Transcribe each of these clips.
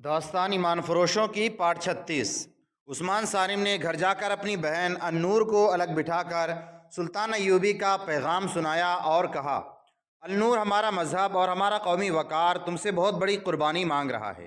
داستان ایمان فروشوں کی پارٹ 36۔ عثمان صارم نے گھر جا کر اپنی بہن النور کو الگ بٹھا کر سلطان ایوبی کا پیغام سنایا اور کہا، النور، ہمارا مذہب اور ہمارا قومی وقار تم سے بہت بڑی قربانی مانگ رہا ہے۔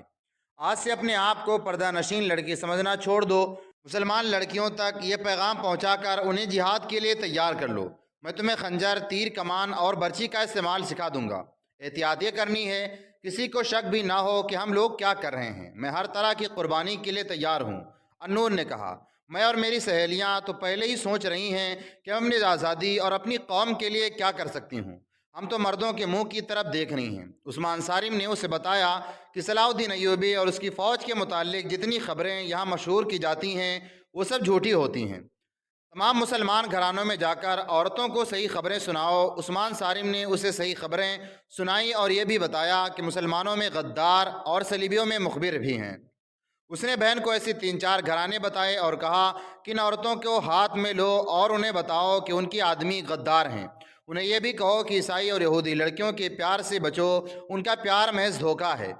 آج سے اپنے آپ کو پردہ نشین لڑکی سمجھنا چھوڑ دو۔ مسلمان لڑکیوں تک یہ پیغام پہنچا کر انہیں جہاد کے لیے تیار کر لو۔ میں تمہیں خنجر، تیر، کمان اور برچی کا استعمال سکھا دوں گا۔ احتیاط یہ کرنی ہے کسی کو شک بھی نہ ہو کہ ہم لوگ کیا کر رہے ہیں۔ میں ہر طرح کی قربانی کے لیے تیار ہوں۔ النور نے کہا، میں اور میری سہیلیاں تو پہلے ہی سوچ رہی ہیں کہ ہم اپنی آزادی اور اپنی قوم کے لیے کیا کر سکتی ہوں۔ ہم تو مردوں کے منہ کی طرف دیکھ رہی ہیں۔ عثمان صارم نے اسے بتایا کہ صلاح الدین ایوبی اور اس کی فوج کے متعلق جتنی خبریں یہاں مشہور کی جاتی ہیں وہ سب جھوٹی ہوتی ہیں۔ تمام مسلمان گھرانوں میں جا کر عورتوں کو صحیح خبریں سناؤ۔ عثمان صارم نے اسے صحیح خبریں سنائی اور یہ بھی بتایا کہ مسلمانوں میں غدار اور صلیبیوں میں مخبر بھی ہیں۔ اس نے بہن کو ایسی 3-4 گھرانے بتائے اور کہا کہ ان عورتوں کو ہاتھ میں لو اور انہیں بتاؤ کہ ان کی آدمی غدار ہیں۔ انہیں یہ بھی کہو کہ عیسائی اور یہودی لڑکیوں کے پیار سے بچو، ان کا پیار محض دھوکہ ہے۔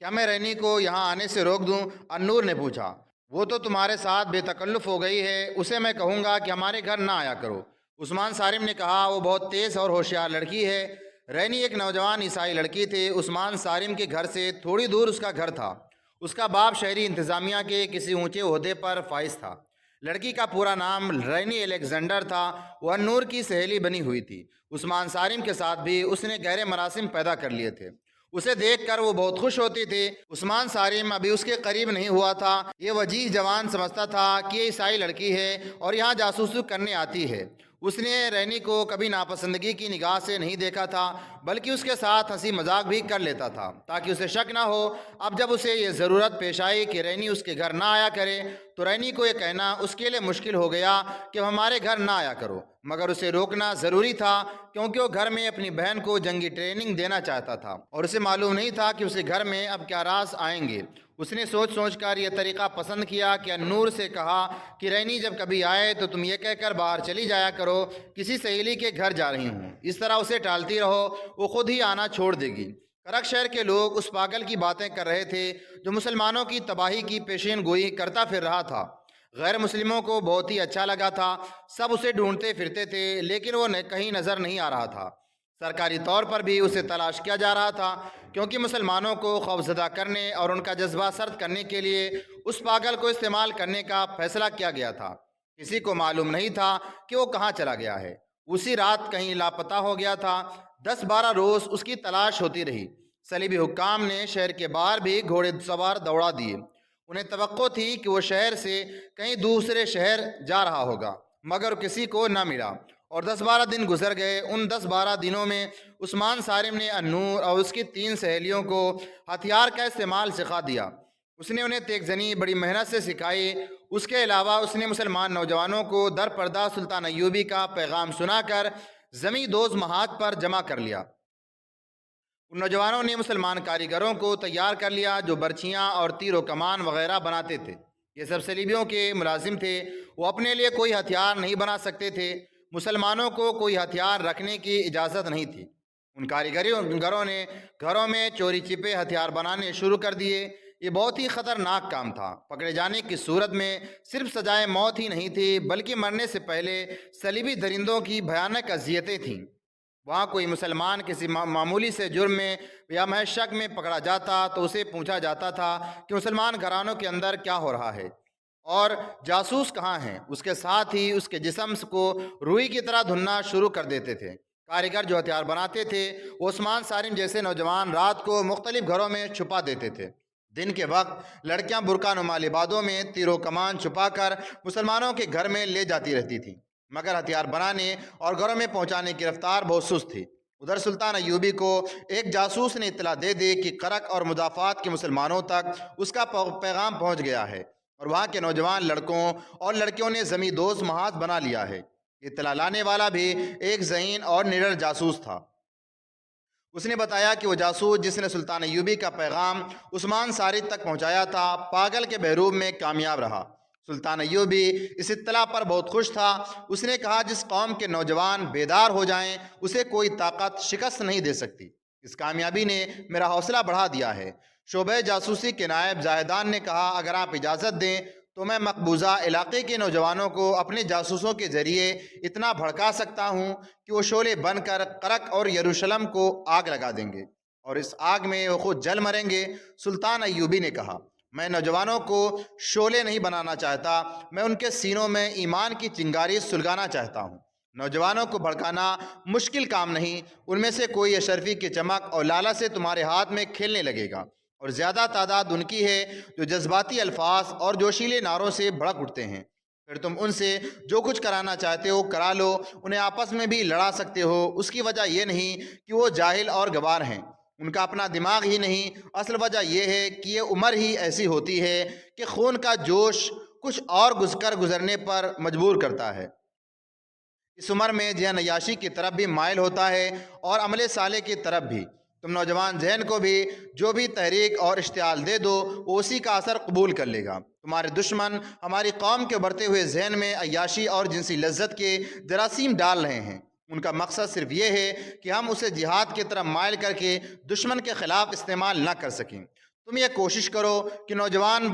کیا میں رینی کو یہاں آنے سے روک دوں؟ النور نے پوچھا۔ وہ تو تمہارے ساتھ بے تکلف ہو گئی ہے، اسے میں کہوں گا کہ ہمارے گھر نہ آیا کرو۔ عثمان صارم نے کہا، وہ بہت تیز اور ہوشیار لڑکی ہے۔ رینی ایک نوجوان عیسائی لڑکی تھی۔ عثمان صارم کے گھر سے تھوڑی دور اس کا گھر تھا۔ اس کا باپ شہری انتظامیہ کے کسی اونچے عہدے پر فائز تھا۔ لڑکی کا پورا نام رینی الیگزینڈر تھا۔ وہ النور کی سہیلی بنی ہوئی تھی۔ عثمان صارم کے ساتھ بھی اس نے گہرے مراسم پیدا کر لیے تھے۔ اسے دیکھ کر وہ بہت خوش ہوتی تھی۔ عثمان صارم ابھی اس کے قریب نہیں ہوا تھا۔ یہ وجیح جوان سمجھتا تھا کہ یہ عیسائی لڑکی ہے اور یہاں جاسوسی کرنے آتی ہے۔ اس نے رینی کو کبھی ناپسندگی کی نگاہ سے نہیں دیکھا تھا، بلکہ اس کے ساتھ ہنسی مذاق بھی کر لیتا تھا تاکہ اسے شک نہ ہو۔ اب جب اسے یہ ضرورت پیش آئی کہ رینی اس کے گھر نہ آیا کرے تو رینی کو یہ کہنا اس کے لیے مشکل ہو گیا کہ ہمارے گھر نہ آیا کرو، مگر اسے روکنا ضروری تھا کیونکہ وہ گھر میں اپنی بہن کو جنگی ٹریننگ دینا چاہتا تھا اور اسے معلوم نہیں تھا کہ اسے گھر میں اب کیا راز آئیں گے۔ اس نے سوچ سوچ کر یہ طریقہ پسند کیا کہ النور سے کہا کہ رینی جب کبھی آئے تو تم یہ کہہ کر باہر چلی جایا کرو کسی سہیلی کے گھر جا رہی ہوں۔ اس طرح اسے ٹالتی رہو، وہ خود ہی آنا چھوڑ دے گی۔ کرک شہر کے لوگ اس پاگل کی باتیں کر رہے تھے جو مسلمانوں کی تباہی کی پیشین گوئی کرتا پھر رہا تھا۔ غیر مسلموں کو بہت ہی اچھا لگا تھا۔ سب اسے ڈھونڈتے پھرتے تھے لیکن وہ کہیں نظر نہیں آ رہا تھا۔ سرکاری طور پر بھی اسے تلاش کیا جا رہا تھا کیونکہ مسلمانوں کو خوفزدہ کرنے اور ان کا جذبہ سرد کرنے کے لیے اس پاگل کو استعمال کرنے کا فیصلہ کیا گیا تھا۔ کسی کو معلوم نہیں تھا کہ وہ کہاں چلا گیا ہے۔ اسی رات کہیں لاپتہ ہو گیا تھا۔ 10-12 روز اس کی تلاش ہوتی رہی۔ صلیبی حکام نے شہر کے باہر بھی گھوڑے سوار دوڑا دیے۔ انہیں توقع تھی کہ وہ شہر سے کہیں دوسرے شہر جا رہا ہوگا، مگر کسی کو نہ ملا اور 10-12 دن گزر گئے۔ ان 10-12 دنوں میں عثمان صارم نے النور اور اس کی 3 سہیلیوں کو ہتھیار کا استعمال سکھا دیا۔ اس نے انہیں تیگ زنی بڑی محنت سے سکھائی۔ اس کے علاوہ اس نے مسلمان نوجوانوں کو در پردہ سلطان ایوبی کا پیغام سنا کر زمیں دوز محاذ پر جمع کر لیا۔ ان نوجوانوں نے مسلمان کاریگروں کو تیار کر لیا جو برچیاں اور تیر و کمان وغیرہ بناتے تھے۔ یہ سب صلیبیوں کے ملازم تھے۔ وہ اپنے لیے کوئی ہتھیار نہیں بنا سکتے تھے۔ مسلمانوں کو کوئی ہتھیار رکھنے کی اجازت نہیں تھی۔ ان کاریگروں نے گھروں میں چوری چھپے ہتھیار بنانے شروع کر دیے۔ یہ بہت ہی خطرناک کام تھا۔ پکڑے جانے کی صورت میں صرف سزائے موت ہی نہیں تھی بلکہ مرنے سے پہلے صلیبی درندوں کی بھیانک اذیتیں تھیں۔ وہاں کوئی مسلمان کسی معمولی سے جرم میں یا محض شک میں پکڑا جاتا تو اسے پوچھا جاتا تھا کہ مسلمان گھرانوں کے اندر کیا ہو رہا ہے اور جاسوس کہاں ہیں۔ اس کے ساتھ ہی اس کے جسم کو روئی کی طرح دھننا شروع کر دیتے تھے۔ کاریگر جو ہتھیار بناتے تھے وہ عثمان صارم جیسے نوجوان رات کو مختلف گھروں میں چھپا دیتے تھے۔ دن کے وقت لڑکیاں برقع نما لبادوں میں تیر و کمان چھپا کر مسلمانوں کے گھر میں لے جاتی رہتی تھیں، مگر ہتھیار بنانے اور گھروں میں پہنچانے کی رفتار بہت سست تھی۔ ادھر سلطان ایوبی کو ایک جاسوس نے اطلاع دے دی کہ کرک اور مضافات کے مسلمانوں تک اس کا پیغام پہنچ گیا ہے اور وہاں کے نوجوان لڑکوں اور لڑکیوں نے زمیں دوز محاذ بنا لیا ہے۔ اطلاع لانے والا بھی ایک ذہین اور نڈر جاسوس تھا۔ اس نے بتایا کہ وہ جاسوس جس نے سلطان ایوبی کا پیغام عثمان صارم تک پہنچایا تھا پاگل کے بحروب میں کامیاب رہا۔ سلطان ایوبی اس اطلاع پر بہت خوش تھا۔ اس نے کہا، جس قوم کے نوجوان بیدار ہو جائیں اسے کوئی طاقت شکست نہیں دے سکتی۔ اس کامیابی نے میرا حوصلہ بڑھا دیا ہے۔ شعبہ جاسوسی کے نائب زاہدان نے کہا، اگر آپ اجازت دیں تو میں مقبوضہ علاقے کے نوجوانوں کو اپنے جاسوسوں کے ذریعے اتنا بھڑکا سکتا ہوں کہ وہ شعلے بن کر کرک اور یروشلم کو آگ لگا دیں گے اور اس آگ میں وہ خود جل مریں گے۔ سلطان ایوبی نے کہا، میں نوجوانوں کو شعلے نہیں بنانا چاہتا، میں ان کے سینوں میں ایمان کی چنگاری سلگانا چاہتا ہوں۔ نوجوانوں کو بھڑکانا مشکل کام نہیں، ان میں سے کوئی اشرفی کی چمک اور لالہ سے تمہارے ہاتھ میں کھیلنے لگے گا، اور زیادہ تعداد ان کی ہے جو جذباتی الفاظ اور جوشیلے نعروں سے بھڑک اٹھتے ہیں۔ پھر تم ان سے جو کچھ کرانا چاہتے ہو کرا لو، انہیں آپس میں بھی لڑا سکتے ہو۔ اس کی وجہ یہ نہیں کہ وہ جاہل اور گوار ہیں، ان کا اپنا دماغ ہی نہیں، اصل وجہ یہ ہے کہ یہ عمر ہی ایسی ہوتی ہے کہ خون کا جوش کچھ اور گزرنے پر مجبور کرتا ہے۔ اس عمر میں ذہن عیاشی کی طرف بھی مائل ہوتا ہے اور عمل صالح کی طرف بھی۔ تم نوجوان ذہن کو بھی جو بھی تحریک اور اشتعال دے دو، وہ اسی کا اثر قبول کر لے گا۔ تمہارے دشمن ہماری قوم کے بڑھتے ہوئے ذہن میں عیاشی اور جنسی لذت کے جراثیم ڈال رہے ہیں۔ ان کا مقصد صرف یہ ہے کہ ہم اسے جہاد کی طرف مائل کر کے دشمن کے خلاف استعمال نہ کر سکیں۔ تم یہ کوشش کرو کہ نوجوان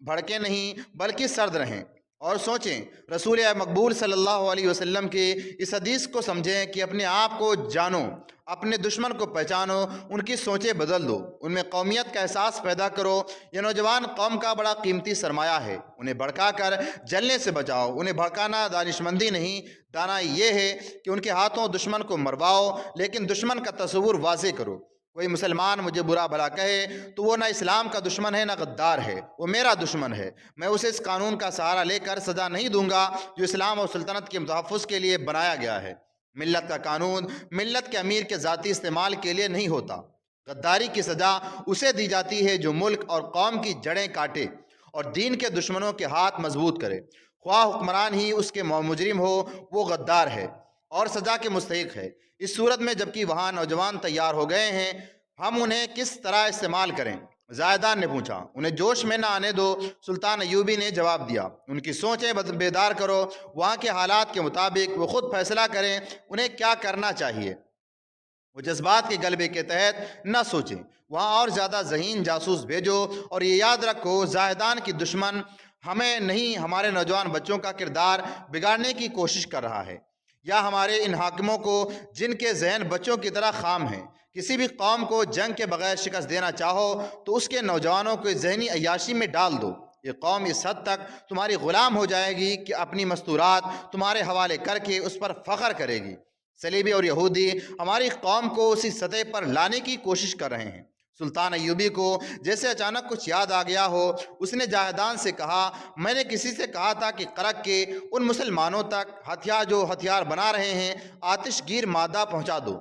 بھڑکے نہیں بلکہ سرد رہیں اور سوچیں۔ رسول مقبول صلی اللہ علیہ وسلم کے اس حدیث کو سمجھیں کہ اپنے آپ کو جانو، اپنے دشمن کو پہچانو، ان کی سوچیں بدل دو، ان میں قومیت کا احساس پیدا کرو۔ یہ نوجوان قوم کا بڑا قیمتی سرمایہ ہے، انہیں بھڑکا کر جلنے سے بچاؤ۔ انہیں بھڑکانا دانشمندی نہیں، دانائی یہ ہے کہ ان کے ہاتھوں دشمن کو مرواؤ، لیکن دشمن کا تصور واضح کرو۔ کوئی مسلمان مجھے برا بھلا کہے تو وہ نہ اسلام کا دشمن ہے نہ غدار ہے، وہ میرا دشمن ہے۔ میں اسے اس قانون کا سہارا لے کر سزا نہیں دوں گا جو اسلام اور سلطنت کے تحفظ کے لیے بنایا گیا ہے۔ ملت کا قانون ملت کے امیر کے ذاتی استعمال کے لیے نہیں ہوتا۔ غداری کی سزا اسے دی جاتی ہے جو ملک اور قوم کی جڑیں کاٹے اور دین کے دشمنوں کے ہاتھ مضبوط کرے، خواہ حکمران ہی اس کے مجرم ہو، وہ غدار ہے اور سزا کے مستحق ہے۔ اس صورت میں جبکہ وہاں نوجوان تیار ہو گئے ہیں، ہم انہیں کس طرح استعمال کریں؟ زاہدان نے پوچھا۔ انہیں جوش میں نہ آنے دو، سلطان ایوبی نے جواب دیا۔ ان کی سوچیں بیدار کرو، وہاں کے حالات کے مطابق وہ خود فیصلہ کریں انہیں کیا کرنا چاہیے۔ وہ جذبات کے غلبے کے تحت نہ سوچیں، وہاں اور زیادہ ذہین جاسوس بھیجو، اور یہ یاد رکھو زاہدان کی دشمن ہمیں نہیں، ہمارے نوجوان بچوں کا کردار بگاڑنے کی کوشش کر رہا ہے، یا ہمارے ان حاکموں کو جن کے ذہن بچوں کی طرح خام ہیں۔ کسی بھی قوم کو جنگ کے بغیر شکست دینا چاہو تو اس کے نوجوانوں کو ذہنی عیاشی میں ڈال دو۔ یہ قوم اس حد تک تمہاری غلام ہو جائے گی کہ اپنی مستورات تمہارے حوالے کر کے اس پر فخر کرے گی۔ صلیبی اور یہودی ہماری قوم کو اسی سطح پر لانے کی کوشش کر رہے ہیں۔ سلطان ایوبی کو جیسے اچانک کچھ یاد آ گیا ہو، اس نے زاہدان سے کہا، میں نے کسی سے کہا تھا کہ کرک کے ان مسلمانوں تک جو ہتھیار بنا رہے ہیں آتش گیر مادہ پہنچا دو،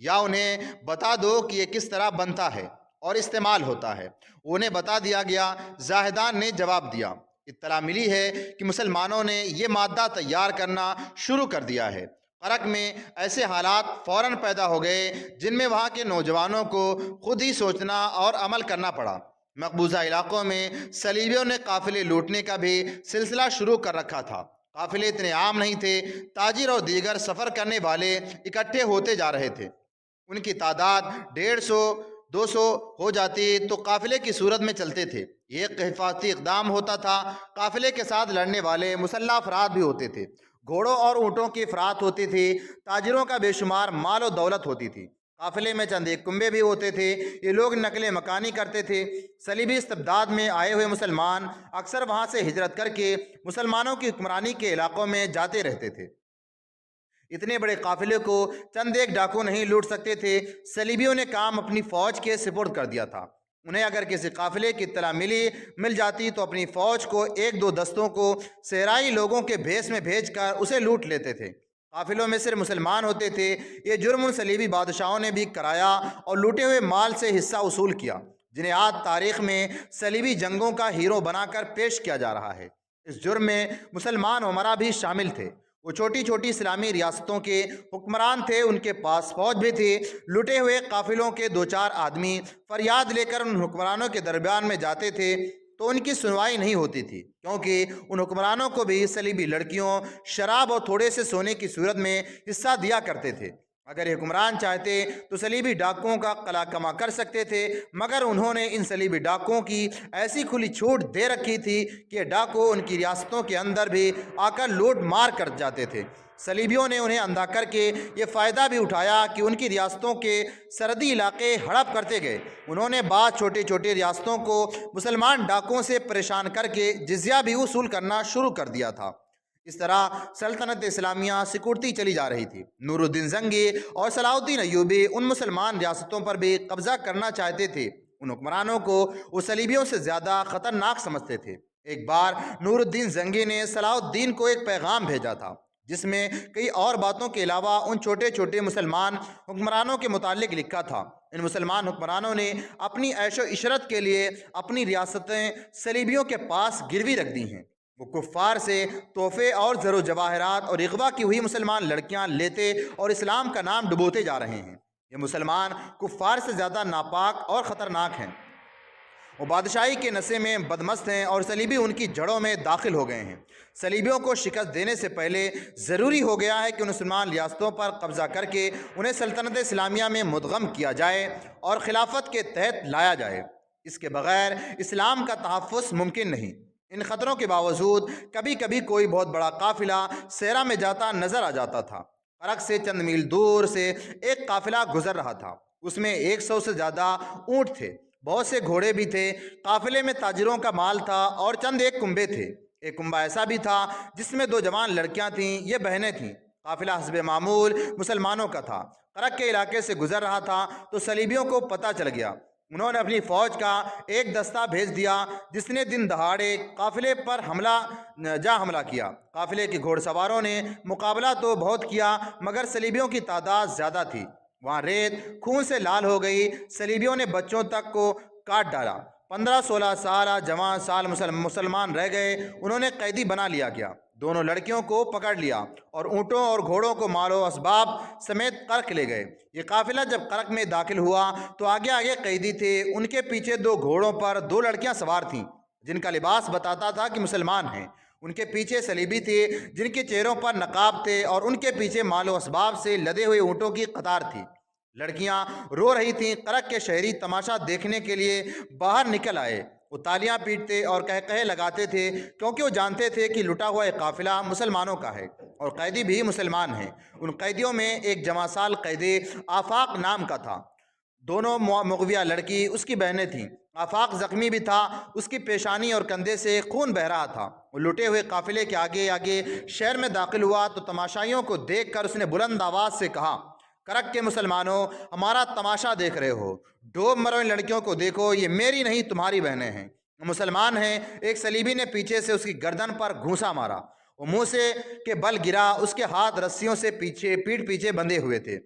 یا انہیں بتا دو کہ یہ کس طرح بنتا ہے اور استعمال ہوتا ہے۔ انہیں بتا دیا گیا، زاہدان نے جواب دیا۔ اطلاع ملی ہے کہ مسلمانوں نے یہ مادہ تیار کرنا شروع کر دیا ہے۔ کرک میں ایسے حالات فوراً پیدا ہو گئے جن میں وہاں کے نوجوانوں کو خود ہی سوچنا اور عمل کرنا پڑا۔ مقبوضہ علاقوں میں صلیبیوں نے قافلے لوٹنے کا بھی سلسلہ شروع کر رکھا تھا۔ قافلے اتنے عام نہیں تھے، تاجر اور دیگر سفر کرنے والے اکٹھے ہوتے جا رہے تھے۔ ان کی تعداد 150 200 ہو جاتی تو قافلے کی صورت میں چلتے تھے۔ یہ ایک حفاظتی اقدام ہوتا تھا۔ قافلے کے ساتھ لڑنے والے مسلح افراد بھی ہوتے تھے، گھوڑوں اور اونٹوں کی افراط ہوتی تھی، تاجروں کا بے شمار مال و دولت ہوتی تھی۔ قافلے میں چند ایک کنبے بھی ہوتے تھے، یہ لوگ نقل مکانی کرتے تھے۔ صلیبی استبداد میں آئے ہوئے مسلمان اکثر وہاں سے ہجرت کر کے مسلمانوں کی حکمرانی کے علاقوں میں جاتے رہتے تھے۔ اتنے بڑے قافلے کو چند ایک ڈاکو نہیں لوٹ سکتے تھے۔ صلیبیوں نے کام اپنی فوج کے سپرد کر دیا تھا۔ انہیں اگر کسی قافلے کی اطلاع مل جاتی تو اپنی فوج کو 1-2 دستوں کو صحرائی لوگوں کے بھیس میں بھیج کر اسے لوٹ لیتے تھے۔ قافلوں میں صرف مسلمان ہوتے تھے۔ یہ جرم ان صلیبی بادشاہوں نے بھی کرایا اور لوٹے ہوئے مال سے حصہ وصول کیا، جنہیں آج تاریخ میں صلیبی جنگوں کا ہیرو بنا کر پیش کیا جا رہا ہے۔ اس جرم میں مسلمان امراء بھی شامل تھے۔ وہ چھوٹی چھوٹی اسلامی ریاستوں کے حکمران تھے، ان کے پاس فوج بھی تھی۔ لوٹے ہوئے قافلوں کے 2-4 آدمی فریاد لے کر ان حکمرانوں کے درمیان میں جاتے تھے تو ان کی سنوائی نہیں ہوتی تھی، کیونکہ ان حکمرانوں کو بھی صلیبی لڑکیوں، شراب اور تھوڑے سے سونے کی صورت میں حصہ دیا کرتے تھے۔ اگر یہ حکمران چاہتے تو صلیبی ڈاکوؤں کا قلع کما کر سکتے تھے، مگر انہوں نے ان صلیبی ڈاکوؤں کی ایسی کھلی چھوٹ دے رکھی تھی کہ ڈاکو ان کی ریاستوں کے اندر بھی آ کر لوٹ مار کر جاتے تھے۔ صلیبیوں نے انہیں اندھا کر کے یہ فائدہ بھی اٹھایا کہ ان کی ریاستوں کے سرحدی علاقے ہڑپ کرتے گئے۔ انہوں نے بعض چھوٹی چھوٹی ریاستوں کو مسلمان ڈاکوؤں سے پریشان کر کے جزیہ بھی وصول کرنا شروع کر دیا تھا۔ اس طرح سلطنت اسلامیہ سکڑتی چلی جا رہی تھی۔ نور الدین زنگی اور صلاح الدین ایوبی ان مسلمان ریاستوں پر بھی قبضہ کرنا چاہتے تھے۔ ان حکمرانوں کو وہ صلیبیوں سے زیادہ خطرناک سمجھتے تھے۔ ایک بار نور الدین زنگی نے صلاح الدین کو ایک پیغام بھیجا تھا جس میں کئی اور باتوں کے علاوہ ان چھوٹے چھوٹے مسلمان حکمرانوں کے متعلق لکھا تھا۔ ان مسلمان حکمرانوں نے اپنی عیش و عشرت کے لیے اپنی ریاستیں صلیبیوں کے پاس گروی رکھ دی ہیں۔ وہ کفار سے تحفے اور زر و جواہرات اور اغوا کی ہوئی مسلمان لڑکیاں لیتے اور اسلام کا نام ڈبوتے جا رہے ہیں۔ یہ مسلمان کفار سے زیادہ ناپاک اور خطرناک ہیں۔ وہ بادشاہی کے نشے میں بدمست ہیں اور صلیبی ان کی جڑوں میں داخل ہو گئے ہیں۔ صلیبیوں کو شکست دینے سے پہلے ضروری ہو گیا ہے کہ ان مسلمان ریاستوں پر قبضہ کر کے انہیں سلطنت اسلامیہ میں مدغم کیا جائے اور خلافت کے تحت لایا جائے۔ اس کے بغیر اسلام کا تحفظ ممکن نہیں۔ ان خطروں کے باوجود کبھی کبھی کوئی بہت بڑا قافلہ صحرا میں جاتا نظر آ جاتا تھا۔ عرق سے چند میل دور سے ایک قافلہ گزر رہا تھا۔ اس میں 100 سے زیادہ اونٹ تھے، بہت سے گھوڑے بھی تھے۔ قافلے میں تاجروں کا مال تھا اور چند ایک کنبے تھے۔ ایک کنبہ ایسا بھی تھا جس میں 2 جوان لڑکیاں تھیں، یہ بہنیں تھیں۔ قافلہ حسب معمول مسلمانوں کا تھا۔ عرق کے علاقے سے گزر رہا تھا تو صلیبیوں کو پتہ چل گیا۔ انہوں نے اپنی فوج کا ایک دستہ بھیج دیا جس نے دن دہاڑے قافلے پر حملہ کیا۔ قافلے کے گھوڑ سواروں نے مقابلہ تو بہت کیا مگر صلیبیوں کی تعداد زیادہ تھی۔ وہاں ریت خون سے لال ہو گئی۔ صلیبیوں نے بچوں تک کو کاٹ ڈالا۔ 15-16 سالہ جوان مسلمان رہ گئے۔ انہوں نے قیدی بنا لیا گیا۔ دونوں لڑکیوں کو پکڑ لیا اور اونٹوں اور گھوڑوں کو مال و اسباب سمیت قرق لے گئے۔ یہ قافلہ جب قرق میں داخل ہوا تو آگے آگے قیدی تھے۔ ان کے پیچھے 2 گھوڑوں پر 2 لڑکیاں سوار تھیں جن کا لباس بتاتا تھا کہ مسلمان ہیں۔ ان کے پیچھے صلیبی تھے جن کے چہروں پر نقاب تھے اور ان کے پیچھے مال و اسباب سے لدے ہوئے اونٹوں کی قطار تھی۔ لڑکیاں رو رہی تھیں۔ قرق کے شہری تماشا دیکھنے کے لیے باہر نکل آئے۔ وہ تالیاں پیٹتے اور قہقہے لگاتے تھے کیونکہ وہ جانتے تھے کہ لٹا ہوا ایک قافلہ مسلمانوں کا ہے اور قیدی بھی مسلمان ہیں۔ ان قیدیوں میں ایک جوان سال قیدی آفاق نام کا تھا۔ دونوں مغویہ لڑکی اس کی بہنیں تھیں۔ آفاق زخمی بھی تھا، اس کی پیشانی اور کندھے سے خون بہہ رہا تھا۔ وہ لٹے ہوئے قافلے کے آگے آگے شہر میں داخل ہوا تو تماشائیوں کو دیکھ کر اس نے بلند آواز سے کہا، قرق کے مسلمانوں، ہمارا تماشا دیکھ رہے ہو؟ ڈوب مرو ان لڑکیوں کو دیکھو، یہ میری نہیں تمہاری بہنیں ہیں، مسلمان ہیں۔ ایک صلیبی نے پیچھے سے اس کی گردن پر گھونسا مارا۔ وہ منہ سے کے بل گرا۔ اس کے ہاتھ رسیوں سے پیٹھ پیچھے بندھے ہوئے تھے۔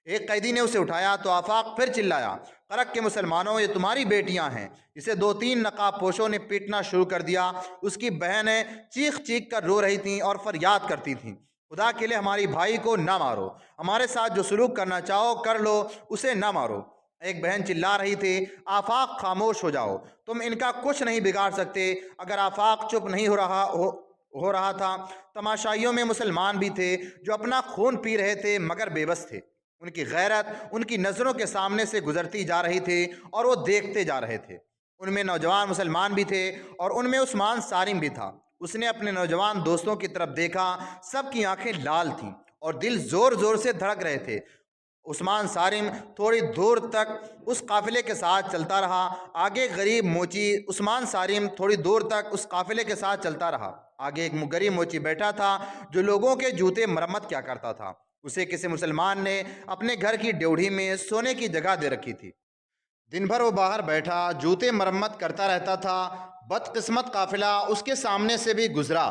ایک قیدی نے اسے اٹھایا تو آفاق پھر چلایا، قرق کے مسلمانوں، یہ تمہاری بیٹیاں ہیں۔ اسے 2-3 نقاب پوشوں نے پیٹنا شروع کر دیا۔ اس کی بہنیں چیخ چیخ کر رو رہی تھیں اور فریاد کرتی تھیں، خدا کے لیے ہماری بھائی کو نہ مارو، ہمارے ساتھ جو سلوک کرنا چاہو کر لو، اسے نہ مارو۔ ایک بہن چلا رہی تھی، آفاق خاموش ہو جاؤ، تم ان کا کچھ نہیں بگاڑ سکتے۔ اگر آفاق چپ نہیں ہو رہا تھا، تماشائیوں میں مسلمان بھی تھے جو اپنا خون پی رہے تھے مگر بے بس تھے۔ ان کی غیرت ان کی نظروں کے سامنے سے گزرتی جا رہی تھی اور وہ دیکھتے جا رہے تھے۔ ان میں نوجوان مسلمان بھی تھے اور ان میں عثمان صارم بھی تھا۔ اس نے اپنے نوجوان دوستوں کی طرف دیکھا، سب کی آنکھیں لال تھیں اور دل زور زور سے دھڑک رہے تھے۔ عثمان صارم تھوڑی دور تک اس قافلے کے ساتھ چلتا رہا۔ آگے غریب موچی عثمان صارم تھوڑی دور تک اس قافلے کے ساتھ چلتا رہا۔ آگے ایک غریب موچی بیٹھا تھا جو لوگوں کے جوتے مرمت کیا کرتا تھا۔ اسے کسی مسلمان نے اپنے گھر کی ڈیوڑھی میں سونے کی جگہ دے رکھی تھی۔ دن بھر وہ باہر بیٹھا جوتے مرمت کرتا رہتا تھا۔ بدقسمت قافلہ اس کے سامنے سے بھی گزرا۔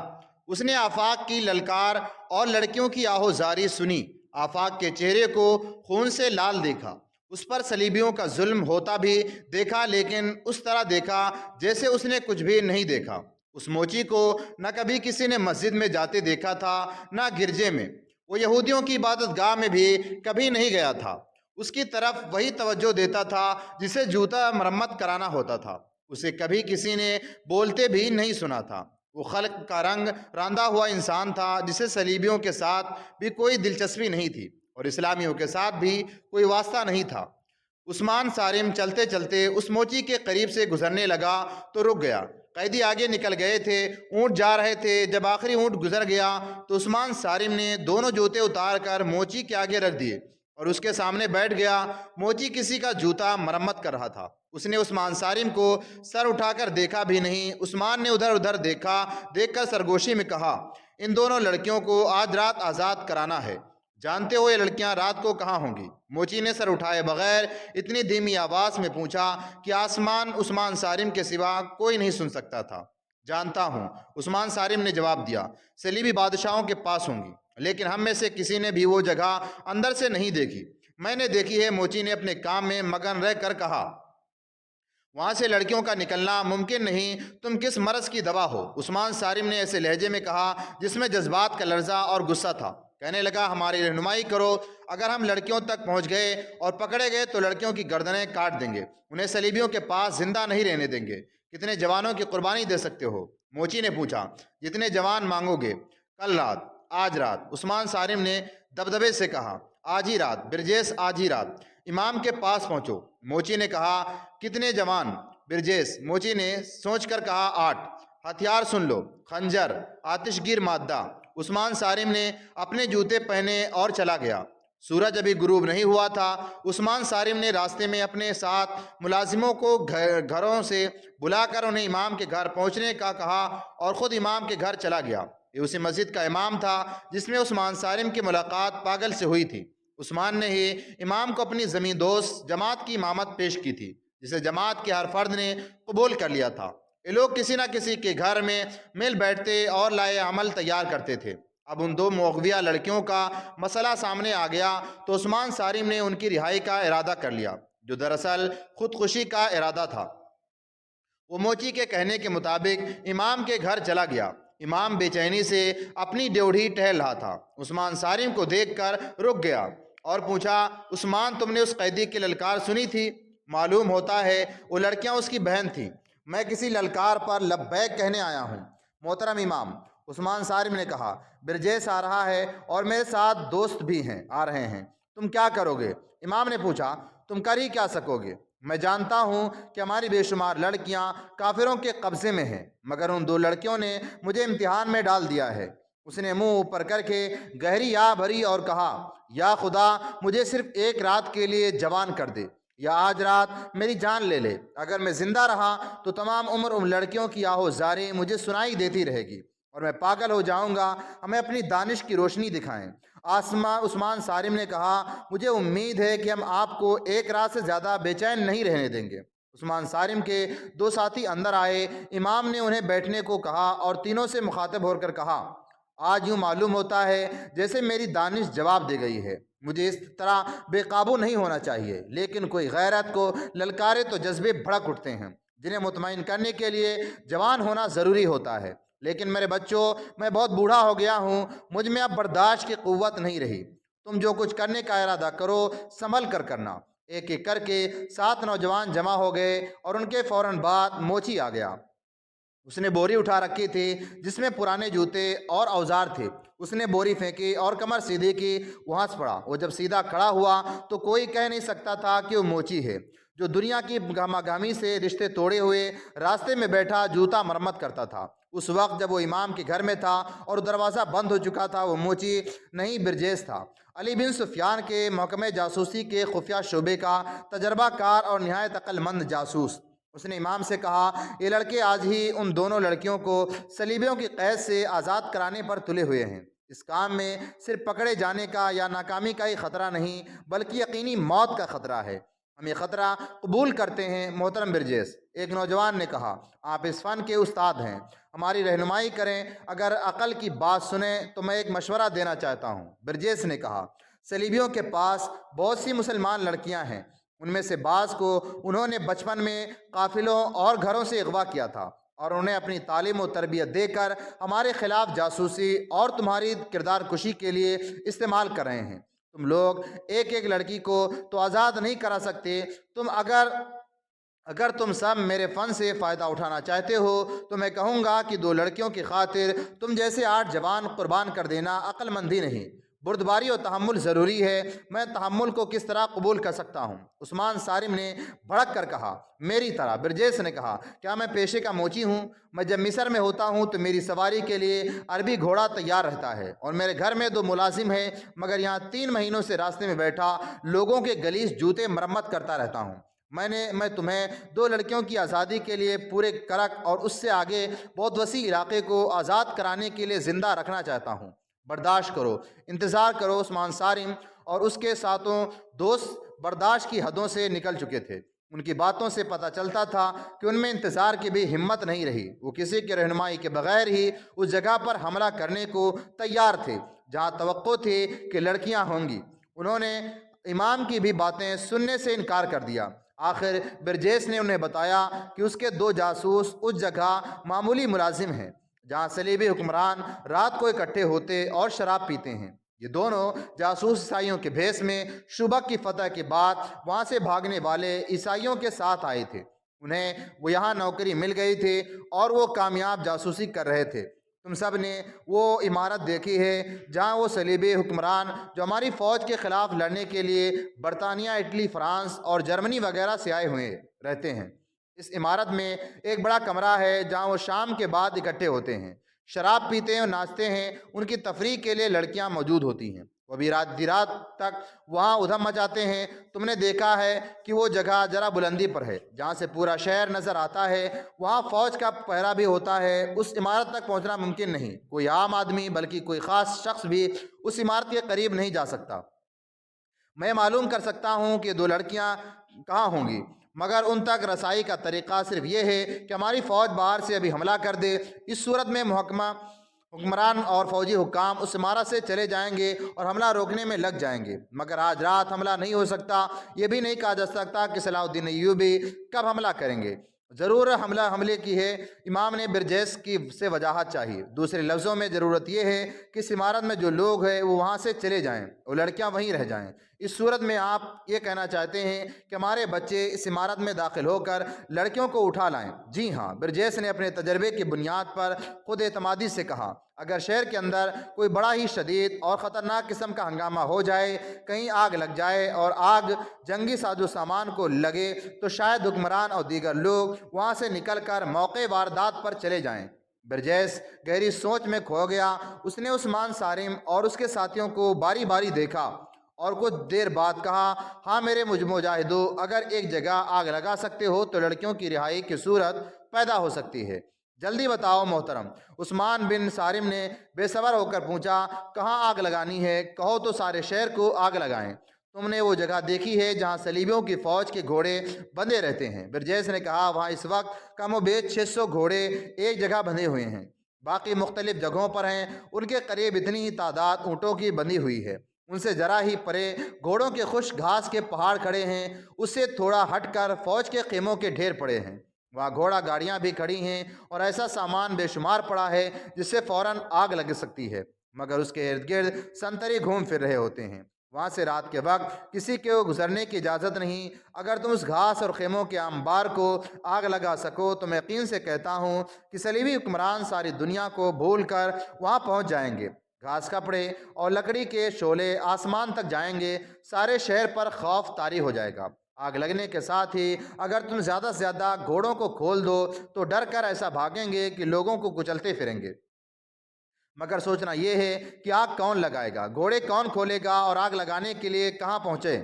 اس نے آفاق کی للکار اور لڑکیوں کی آہوزاری سنی۔ آفاق کے چہرے کو خون سے لال دیکھا۔ اس پر صلیبیوں کا ظلم ہوتا بھی دیکھا، لیکن اس طرح دیکھا جیسے اس نے کچھ بھی نہیں دیکھا۔ اس موچی کو نہ کبھی کسی نے مسجد میں جاتے دیکھا تھا نہ گرجے میں۔ وہ یہودیوں کی عبادت گاہ میں بھی کبھی نہیں گیا تھا۔ اس کی طرف وہی توجہ دیتا تھا جسے جوتا مرمت کرانا ہوتا تھا۔ اسے کبھی کسی نے بولتے بھی نہیں سنا تھا۔ وہ خلق کا رنگ راندہ ہوا انسان تھا جسے صلیبیوں کے ساتھ بھی کوئی دلچسپی نہیں تھی۔ اور اسلامیوں کے ساتھ بھی کوئی واسطہ نہیں تھا۔ عثمان صارم چلتے چلتے اس موچی کے قریب سے گزرنے لگا تو رک گیا۔ قیدی آگے نکل گئے تھے، اونٹ جا رہے تھے۔ جب آخری اونٹ گزر گیا تو عثمان صارم نے دونوں جوتے اتار کر موچی کے آگے رکھ دیے اور اس کے سامنے بیٹھ گیا۔ موچی کسی کا جوتا مرمت کر رہا تھا۔ اس نے عثمان صارم کو سر اٹھا کر دیکھا بھی نہیں۔ عثمان نے ادھر ادھر دیکھ کر سرگوشی میں کہا، ان دونوں لڑکیوں کو آج رات آزاد کرانا ہے۔ جانتے ہو یہ لڑکیاں رات کو کہاں ہوں گی؟ موچی نے سر اٹھائے بغیر اتنی دھیمی آواز میں پوچھا کہ آسمان عثمان صارم کے سوا کوئی نہیں سن سکتا تھا۔ جانتا ہوں، عثمان صارم نے جواب دیا، صلیبی بادشاہوں کے پاس ہوں گی، لیکن ہم میں سے کسی نے بھی وہ جگہ اندر سے نہیں دیکھی۔ میں نے دیکھی ہے، موچی نے اپنے کام میں مگن رہ کر کہا۔ وہاں سے لڑکیوں کا نکلنا ممکن نہیں، تم کس مرض کی دوا ہو؟ عثمان صارم نے ایسے لہجے میں کہا جس میں جذبات کا لرزہ اور غصہ تھا۔ کہنے لگا، ہماری رہنمائی کرو، اگر ہم لڑکیوں تک پہنچ گئے اور پکڑے گئے تو لڑکیوں کی گردنیں کاٹ دیں گے، انہیں صلیبیوں کے پاس زندہ نہیں رہنے دیں گے۔ کتنے جوانوں کی قربانی دے سکتے ہو؟ موچی نے پوچھا۔ جتنے جوان مانگو گے۔ کل رات، آج رات، عثمان صارم نے دبدبے سے کہا۔ آج ہی رات، برجیس، آج ہی رات۔ امام کے پاس پہنچو۔ موچی نے کہا، کتنے جوان؟ برجیس، موچی نے سوچ کر کہا، 8۔ ہتھیار سن لو، خنجر، آتش گیر مادہ۔ عثمان صارم نے اپنے جوتے پہنے اور چلا گیا۔ سورج ابھی غروب نہیں ہوا تھا۔ عثمان صارم نے راستے میں اپنے ساتھ ملازموں کو گھروں سے بلا کر انہیں امام کے گھر پہنچنے کا کہا اور خود امام کے گھر چلا گیا۔ یہ اسی مسجد کا امام تھا جس میں عثمان صارم کی ملاقات پاگل سے ہوئی تھی۔ عثمان نے ہی امام کو اپنی زمین دوست جماعت کی امامت پیش کی تھی، جسے جماعت کے ہر فرد نے قبول کر لیا تھا۔ یہ لوگ کسی نہ کسی کے گھر میں مل بیٹھتے اور لائے عمل تیار کرتے تھے۔ اب ان دو مغویہ لڑکیوں کا مسئلہ سامنے آ گیا تو عثمان صارم نے ان کی رہائی کا ارادہ کر لیا، جو دراصل خودکشی کا ارادہ تھا۔ وہ موچی کے کہنے کے مطابق امام کے گھر چلا گیا۔ امام بے چینی سے اپنی ڈیوڑھی ٹہل رہا تھا۔ عثمان صارم کو دیکھ کر رک گیا اور پوچھا، عثمان، تم نے اس قیدی کی للکار سنی تھی؟ معلوم ہوتا ہے وہ لڑکیاں اس کی بہن تھیں۔ میں کسی للکار پر لبیک کہنے آیا ہوں، محترم امام، عثمان صارم نے کہا۔ برجیس آ رہا ہے اور میرے ساتھ دوست بھی آ رہے ہیں، تم کیا کرو گے؟ امام نے پوچھا۔ تم کر ہی کیا سکو گے؟ میں جانتا ہوں کہ ہماری بے شمار لڑکیاں کافروں کے قبضے میں ہیں، مگر ان دو لڑکیوں نے مجھے امتحان میں ڈال دیا ہے۔ اس نے منہ اوپر کر کے گہری آہ بھری اور کہا، یا خدا مجھے صرف ایک رات کے لیے جوان کر دے، یا آج رات میری جان لے لے۔ اگر میں زندہ رہا تو تمام عمر ان لڑکیوں کی آہو زاری مجھے سنائی دیتی رہے گی اور میں پاگل ہو جاؤں گا۔ ہمیں اپنی دانش کی روشنی دکھائیں۔ عثمان صارم نے کہا، مجھے امید ہے کہ ہم آپ کو ایک رات سے زیادہ بے چین نہیں رہنے دیں گے۔ عثمان صارم کے دو ساتھی اندر آئے۔ امام نے انہیں بیٹھنے کو کہا اور تینوں سے مخاطب ہو کر کہا، آج یوں معلوم ہوتا ہے جیسے میری دانش جواب دے گئی ہے۔ مجھے اس طرح بے قابو نہیں ہونا چاہیے، لیکن کوئی غیرت کو للکارے تو جذبے بھڑک اٹھتے ہیں، جنہیں مطمئن کرنے کے لیے جوان ہونا ضروری ہوتا ہے۔ لیکن میرے بچوں، میں بہت بوڑھا ہو گیا ہوں، مجھ میں اب برداشت کی قوت نہیں رہی۔ تم جو کچھ کرنے کا ارادہ کرو سنبھل کر کرنا۔ ایک ایک کر کے 7 نوجوان جمع ہو گئے اور ان کے فوراً بعد موچی آ گیا۔ اس نے بوری اٹھا رکھی تھی جس میں پرانے جوتے اور اوزار تھے۔ اس نے بوری پھینکی اور کمر سیدھی کی، وہ ہنس پڑا۔ وہ جب سیدھا کھڑا ہوا تو کوئی کہہ نہیں سکتا تھا کہ وہ موچی ہے، جو دنیا کی گہما گہمی سے رشتے توڑے ہوئے راستے میں بیٹھا جوتا مرمت کرتا تھا۔ اس وقت جب وہ امام کے گھر میں تھا اور دروازہ بند ہو چکا تھا، وہ موچی نہیں برجیس تھا، علی بن سفیان کے محکمہ جاسوسی کے خفیہ شعبے کا تجربہ کار اور نہایت عقل مند جاسوس۔ اس نے امام سے کہا، یہ لڑکے آج ہی ان دونوں لڑکیوں کو صلیبیوں کی قید سے آزاد کرانے پر تلے ہوئے ہیں۔ اس کام میں صرف پکڑے جانے کا یا ناکامی کا ہی خطرہ نہیں، بلکہ یقینی موت کا خطرہ ہے۔ ہم یہ خطرہ قبول کرتے ہیں محترم برجیس، ایک نوجوان نے کہا۔ آپ اس فن کے استاد ہیں، ہماری رہنمائی کریں۔ اگر عقل کی بات سنیں تو میں ایک مشورہ دینا چاہتا ہوں، برجیس نے کہا۔ صلیبیوں کے پاس بہت سی مسلمان لڑکیاں ہیں، ان میں سے بعض کو انہوں نے بچپن میں قافلوں اور گھروں سے اغوا کیا تھا اور انہیں اپنی تعلیم و تربیت دے کر ہمارے خلاف جاسوسی اور تمہاری کردار کشی کے لیے استعمال کر رہے ہیں۔ تم لوگ ایک ایک لڑکی کو تو آزاد نہیں کرا سکتے۔ اگر تم سب میرے فن سے فائدہ اٹھانا چاہتے ہو تو میں کہوں گا کہ 2 لڑکیوں کی خاطر تم جیسے 8 جوان قربان کر دینا عقل مندی نہیں بردباری اور تحمل ضروری ہے، میں تحمل کو کس طرح قبول کر سکتا ہوں؟ عثمان صارم نے بھڑک کر کہا، میری طرح۔ برجیس نے کہا، کیا میں پیشے کا موچی ہوں؟ میں جب مصر میں ہوتا ہوں تو میری سواری کے لیے عربی گھوڑا تیار رہتا ہے، اور میرے گھر میں 2 ملازم ہیں، مگر یہاں 3 مہینوں سے راستے میں بیٹھا لوگوں کے گلیس جوتے مرمت کرتا رہتا ہوں۔ میں تمہیں 2 لڑکیوں کی آزادی کے لیے پورے کرک اور اس سے آگے بہت وسیع علاقے کو آزاد کرانے کے لیے زندہ رکھنا چاہتا ہوں۔ برداشت کرو، انتظار کرو۔ عثمان صارم اور اس کے ساتھوں دوست برداشت کی حدوں سے نکل چکے تھے۔ ان کی باتوں سے پتہ چلتا تھا کہ ان میں انتظار کی بھی ہمت نہیں رہی۔ وہ کسی کے رہنمائی کے بغیر ہی اس جگہ پر حملہ کرنے کو تیار تھے جہاں توقع تھی کہ لڑکیاں ہوں گی۔ انہوں نے امام کی بھی باتیں سننے سے انکار کر دیا۔ آخر برجیس نے انہیں بتایا کہ اس کے 2 جاسوس اس جگہ معمولی ملازم ہیں جہاں صلیبی حکمران رات کو اکٹھے ہوتے اور شراب پیتے ہیں۔ یہ دونوں جاسوس عیسائیوں کے بھیس میں شبک کی فتح کے بعد وہاں سے بھاگنے والے عیسائیوں کے ساتھ آئے تھے۔ انہیں وہ یہاں نوکری مل گئی تھی اور وہ کامیاب جاسوسی کر رہے تھے۔ تم سب نے وہ عمارت دیکھی ہے جہاں وہ صلیبی حکمران جو ہماری فوج کے خلاف لڑنے کے لیے برطانیہ، اٹلی، فرانس اور جرمنی وغیرہ سے آئے ہوئے رہتے ہیں۔ اس عمارت میں ایک بڑا کمرہ ہے جہاں وہ شام کے بعد اکٹھے ہوتے ہیں، شراب پیتے ہیں اور ناچتے ہیں۔ ان کی تفریح کے لیے لڑکیاں موجود ہوتی ہیں۔ وہ بھی رات تک وہاں ادھم مچاتے ہیں۔ تم نے دیکھا ہے کہ وہ جگہ ذرا بلندی پر ہے جہاں سے پورا شہر نظر آتا ہے۔ وہاں فوج کا پہرا بھی ہوتا ہے۔ اس عمارت تک پہنچنا ممکن نہیں۔ کوئی عام آدمی بلکہ کوئی خاص شخص بھی اس عمارت کے قریب نہیں جا سکتا۔ میں معلوم کر سکتا ہوں کہ 2 لڑکیاں کہاں ہوں گی، مگر ان تک رسائی کا طریقہ صرف یہ ہے کہ ہماری فوج باہر سے ابھی حملہ کر دے۔ اس صورت میں حکمران اور فوجی حکام اس عمارت سے چلے جائیں گے اور حملہ روکنے میں لگ جائیں گے، مگر آج رات حملہ نہیں ہو سکتا۔ یہ بھی نہیں کہا جا سکتا کہ صلاح الدین ایوبی کب حملہ کریں گے۔ ضرور حملے کی ہے۔ امام نے برجیس سے وضاحت چاہیے۔ دوسرے لفظوں میں ضرورت یہ ہے کہ اس عمارت میں جو لوگ ہیں وہ وہاں سے چلے جائیں اور لڑکیاں وہیں رہ جائیں۔ اس صورت میں آپ یہ کہنا چاہتے ہیں کہ ہمارے بچے اس عمارت میں داخل ہو کر لڑکیوں کو اٹھا لائیں؟ جی ہاں، برجیس نے اپنے تجربے کی بنیاد پر خود اعتمادی سے کہا۔ اگر شہر کے اندر کوئی بڑا ہی شدید اور خطرناک قسم کا ہنگامہ ہو جائے، کہیں آگ لگ جائے اور آگ جنگی ساز و سامان کو لگے، تو شاید حکمران اور دیگر لوگ وہاں سے نکل کر موقع واردات پر چلے جائیں۔ برجیس گہری سوچ میں کھو گیا۔ اس نے عثمان صارم اور اس کے ساتھیوں کو باری باری دیکھا اور کچھ دیر بعد کہا، ہاں میرے مجاہدو، اگر ایک جگہ آگ لگا سکتے ہو تو لڑکیوں کی رہائی کی صورت پیدا ہو سکتی ہے۔ جلدی بتاؤ محترم۔ عثمان بن صارم نے بے صبر ہو کر پوچھا، کہاں آگ لگانی ہے؟ کہو تو سارے شہر کو آگ لگائیں۔ تم نے وہ جگہ دیکھی ہے جہاں صلیبیوں کی فوج کے گھوڑے بندھے رہتے ہیں؟ برجیس نے کہا، وہاں اس وقت کم و بیش 600 گھوڑے ایک جگہ بندھے ہوئے ہیں، باقی مختلف جگہوں پر ہیں۔ ان کے قریب اتنی ہی تعداد اونٹوں کی بندھی ہوئی ہے۔ ان سے ذرا ہی پرے گھوڑوں کے خشک گھاس کے پہاڑ کھڑے ہیں۔ اس سے تھوڑا ہٹ کر فوج کے خیموں کے ڈھیر پڑے ہیں۔ وہاں گھوڑا گاڑیاں بھی کھڑی ہیں اور ایسا سامان بے شمار پڑا ہے جس سے فوراً آگ لگ سکتی ہے، مگر اس کے ارد گرد سنتری گھوم پھر رہے ہوتے ہیں۔ وہاں سے رات کے وقت کسی کو گزرنے کی اجازت نہیں۔ اگر تم اس گھاس اور خیموں کے انبار کو آگ لگا سکو تو میں یقین سے کہتا ہوں کہ صلیبی حکمران ساری دنیا کو بھول کر وہاں پہنچ جائیں گے۔ گھاس کپڑے اور لکڑی کے شعلے آسمان تک جائیں گے۔ سارے شہر پر خوف طاری ہو جائے گا۔ آگ لگنے کے ساتھ ہی اگر تم زیادہ سے زیادہ گھوڑوں کو کھول دو تو ڈر کر ایسا بھاگیں گے کہ لوگوں کو کچلتے پھریں گے۔ مگر سوچنا یہ ہے کہ آگ کون لگائے گا، گھوڑے کون کھولے گا، اور آگ لگانے کے لیے کہاں پہنچے،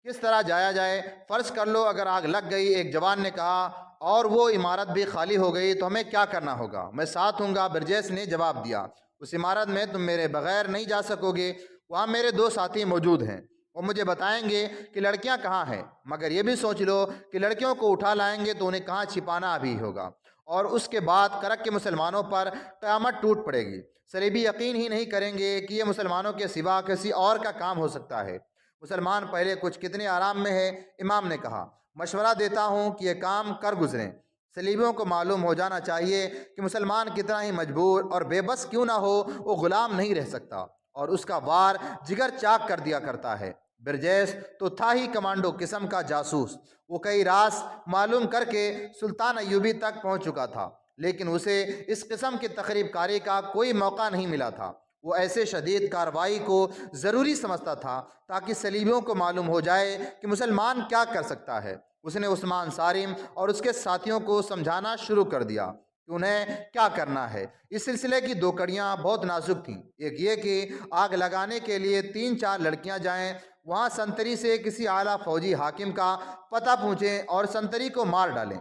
کس طرح جایا جائے؟ فرض کر لو اگر آگ لگ گئی، ایک جوان نے کہا، اور وہ عمارت بھی خالی ہو گئی تو ہمیں کیا کرنا ہوگا؟ میں ساتھ ہوں گا، برجیس نے جواب دیا۔ اس عمارت میں تم میرے بغیر نہیں جا سکو گے۔ وہاں میرے 2 ساتھی موجود ہیں، وہ مجھے بتائیں گے کہ لڑکیاں کہاں ہیں، مگر یہ بھی سوچ لو کہ لڑکیوں کو اٹھا لائیں گے تو انہیں کہاں چھپانا ابھی ہوگا، اور اس کے بعد کرک کے مسلمانوں پر قیامت ٹوٹ پڑے گی۔ صلیبی یقین ہی نہیں کریں گے کہ یہ مسلمانوں کے سوا کسی اور کا کام ہو سکتا ہے۔ مسلمان پہلے کچھ کتنے آرام میں ہے۔ امام نے کہا، مشورہ دیتا ہوں کہ یہ کام کر گزریں۔ صلیبیوں کو معلوم ہو جانا چاہیے کہ مسلمان کتنا ہی مجبور اور بے بس کیوں نہ ہو، وہ غلام نہیں رہ سکتا، اور اس کا وار جگر چاک کر دیا کرتا ہے۔ برجیس تو تھا ہی کمانڈو قسم کا جاسوس۔ وہ کئی راز معلوم کر کے سلطان ایوبی تک پہنچ چکا تھا، لیکن اسے اس قسم کی تخریب کاری کا کوئی موقع نہیں ملا تھا۔ وہ ایسے شدید کارروائی کو ضروری سمجھتا تھا تاکہ صلیبیوں کو معلوم ہو جائے کہ مسلمان کیا کر سکتا ہے۔ اس نے عثمان صارم اور اس کے ساتھیوں کو سمجھانا شروع کر دیا کہ انہیں کیا کرنا ہے۔ اس سلسلے کی دو کڑیاں بہت نازک تھیں۔ ایک یہ کہ آگ لگانے کے لیے 3-4 لڑکیاں جائیں، وہاں سنتری سے کسی اعلیٰ فوجی حاکم کا پتہ پوچھیں اور سنتری کو مار ڈالیں۔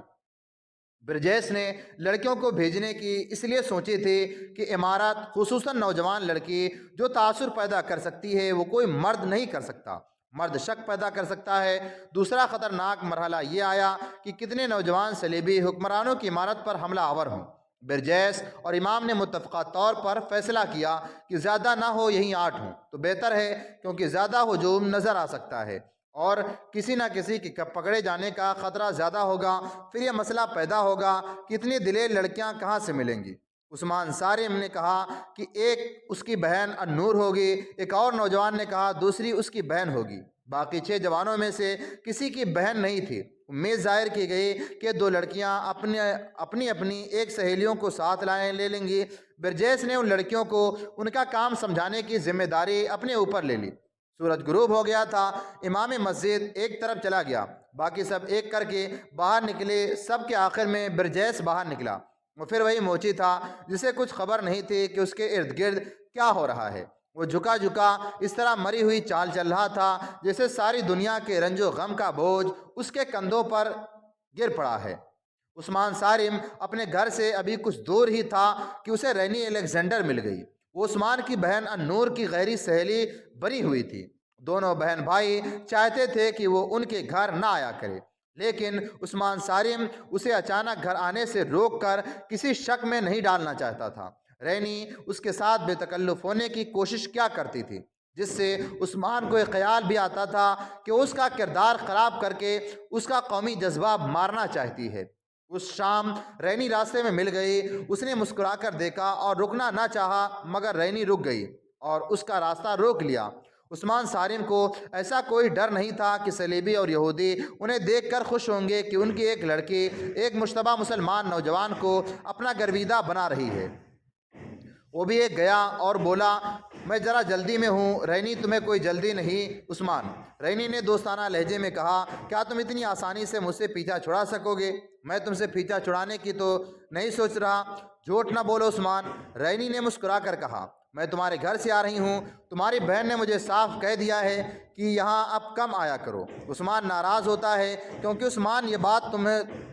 برجیس نے لڑکیوں کو بھیجنے کی اس لیے سوچی تھی کہ عمارت، خصوصاً نوجوان لڑکی جو تاثر پیدا کر سکتی ہے، وہ کوئی مرد نہیں کر سکتا۔ مرد شک پیدا کر سکتا ہے۔ دوسرا خطرناک مرحلہ یہ آیا کہ کتنے نوجوان صلیبی حکمرانوں کی عمارت پر حملہ آور ہوں۔ برجیس اور امام نے متفقہ طور پر فیصلہ کیا کہ زیادہ نہ ہو یہیں 8 ہوں تو بہتر ہے، کیونکہ زیادہ ہجوم نظر آ سکتا ہے اور کسی نہ کسی کے پکڑے جانے کا خطرہ زیادہ ہوگا۔ پھر یہ مسئلہ پیدا ہوگا کہ اتنی دلیر لڑکیاں کہاں سے ملیں گی۔ عثمان صارم نے کہا کہ ایک اس کی بہن النور ہوگی، ایک اور نوجوان نے کہا دوسری اس کی بہن ہوگی۔ باقی 6 جوانوں میں سے کسی کی بہن نہیں تھی۔ امید ظاہر کی گئی کہ 2 لڑکیاں اپنی ایک سہیلیوں کو ساتھ لے لیں گی۔ برجیس نے ان لڑکیوں کو ان کا کام سمجھانے کی ذمہ داری اپنے اوپر لے لی۔ سورج غروب ہو گیا تھا۔ امام مسجد ایک طرف چلا گیا، باقی سب ایک کر کے باہر نکلے۔ سب کے آخر میں برجیس باہر نکلا۔ وہ پھر وہی موچی تھا جسے کچھ خبر نہیں تھی کہ اس کے ارد گرد کیا ہو رہا ہے۔ وہ جھکا اس طرح مری ہوئی چال چل رہا تھا جیسے ساری دنیا کے رنج و غم کا بوجھ اس کے کندھوں پر گر پڑا ہے۔ عثمان صارم اپنے گھر سے ابھی کچھ دور ہی تھا کہ اسے رینی الیگزینڈر مل گئی۔ وہ عثمان کی بہن النور کی غیری سہیلی بنی ہوئی تھی۔ دونوں بہن بھائی چاہتے تھے کہ وہ ان کے گھر نہ آیا کرے، لیکن عثمان صارم اسے اچانک گھر آنے سے روک کر کسی شک میں نہیں ڈالنا چاہتا تھا۔ رینی اس کے ساتھ بے تکلف ہونے کی کوشش کیا کرتی تھی، جس سے عثمان کو یہ خیال بھی آتا تھا کہ اس کا کردار خراب کر کے اس کا قومی جذبہ مارنا چاہتی ہے۔ اس شام رینی راستے میں مل گئی۔ اس نے مسکرا کر دیکھا اور رکنا نہ چاہا، مگر رینی رک گئی اور اس کا راستہ روک لیا۔ عثمان صارم کو ایسا کوئی ڈر نہیں تھا کہ صلیبی اور یہودی انہیں دیکھ کر خوش ہوں گے کہ ان کی ایک لڑکی ایک مشتبہ مسلمان نوجوان کو اپنا گرویدہ بنا رہی ہے۔ وہ بھی ایک گیا اور بولا، میں ذرا جلدی میں ہوں۔ رینی، تمہیں کوئی جلدی نہیں؟ عثمان رینی نے دوستانہ لہجے میں کہا، کیا تم اتنی آسانی سے مجھ سے پیچھا چھڑا سکو گے؟ میں تم سے پیچھا چھڑانے کی تو نہیں سوچ رہا۔ جھوٹ نہ بولو عثمان، رینی نے مسکرا کر کہا، میں تمہارے گھر سے آ رہی ہوں۔ تمہاری بہن نے مجھے صاف کہہ دیا ہے کہ یہاں اب کم آیا کرو۔ عثمان ناراض ہوتا ہے کیونکہ عثمان یہ بات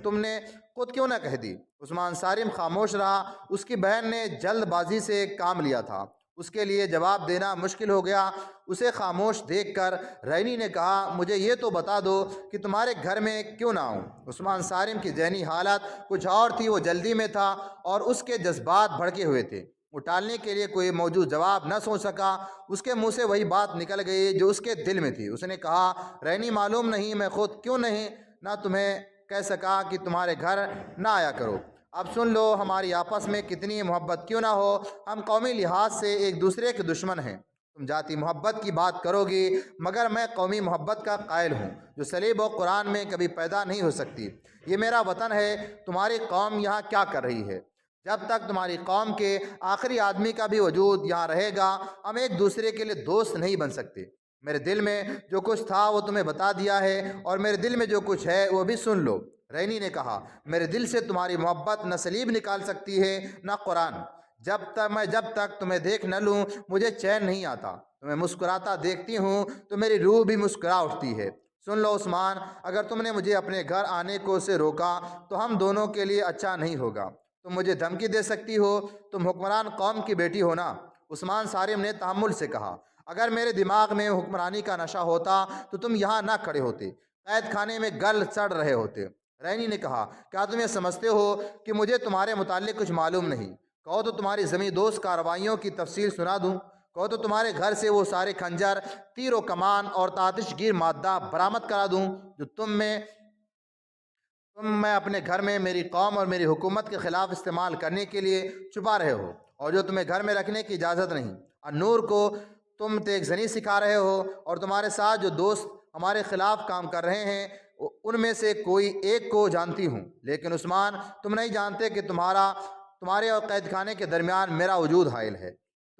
تم نے خود کیوں نہ کہہ دی۔ عثمان صارم خاموش رہا۔ اس کی بہن نے جلد بازی سے کام لیا تھا، اس کے لیے جواب دینا مشکل ہو گیا۔ اسے خاموش دیکھ کر رینی نے کہا، مجھے یہ تو بتا دو کہ تمہارے گھر میں کیوں نہ آؤں؟ عثمان صارم کی ذہنی حالت کچھ اور تھی۔ وہ جلدی میں تھا اور اس کے جذبات بھڑکے ہوئے تھے۔ وہ ٹالنے کے لیے کوئی موجود جواب نہ سوچ سکا۔ اس کے منہ سے وہی بات نکل گئی جو اس کے دل میں تھی۔ اس نے کہا، رینی، معلوم نہیں میں خود کیوں نہ تمہیں کہہ سکا کہ تمہارے گھر نہ آیا کرو۔ اب سن لو، ہماری آپس میں کتنی محبت کیوں نہ ہو، ہم قومی لحاظ سے ایک دوسرے کے دشمن ہیں۔ تم ذاتی محبت کی بات کرو گی، مگر میں قومی محبت کا قائل ہوں جو صلیب و قرآن میں کبھی پیدا نہیں ہو سکتی۔ یہ میرا وطن ہے۔ تمہاری قوم یہاں کیا کر رہی ہے؟ جب تک تمہاری قوم کے آخری آدمی کا بھی وجود یہاں رہے گا، ہم ایک دوسرے کے لیے دوست نہیں بن سکتے۔ میرے دل میں جو کچھ تھا وہ تمہیں بتا دیا ہے، اور میرے دل میں جو کچھ ہے وہ بھی سن لو۔ رینی نے کہا، میرے دل سے تمہاری محبت نہ صلیب نکال سکتی ہے نہ قرآن۔ جب تک تمہیں دیکھ نہ لوں مجھے چین نہیں آتا۔ تمہیں مسکراتا دیکھتی ہوں تو میری روح بھی مسکرا اٹھتی ہے۔ سن لو عثمان، اگر تم نے مجھے اپنے گھر آنے کو سے روکا تو ہم دونوں کے لیے اچھا نہیں ہوگا۔ تم مجھے دھمکی دے سکتی ہو، تم حکمران قوم کی بیٹی ہو نا؟ عثمان صارم نے تحمل سے کہا، اگر میرے دماغ میں حکمرانی کا نشہ ہوتا تو تم یہاں نہ کھڑے ہوتے، قید خانے میں گل سڑ رہے ہوتے۔ رینی نے کہا، کیا تم یہ سمجھتے ہو کہ مجھے تمہارے متعلق کچھ معلوم نہیں؟ کہو تو تمہاری زمین دوست کارروائیوں کی تفصیل سنا دوں۔ کہو تو تمہارے گھر سے وہ سارے خنجر، تیر و کمان اور آتش گیر مادہ برآمد کرا دوں جو تم میں اپنے گھر میں میری قوم اور میری حکومت کے خلاف استعمال کرنے کے لیے چھپا رہے ہو، اور جو تمہیں گھر میں رکھنے کی اجازت نہیں۔ النور کو تم تیغ زنی سکھا رہے ہو، اور تمہارے ساتھ جو دوست ہمارے خلاف کام کر رہے ہیں ان میں سے کوئی ایک کو جانتی ہوں۔ لیکن عثمان، تم نہیں جانتے کہ تمہارے اور قید خانے کے درمیان میرا وجود حائل ہے۔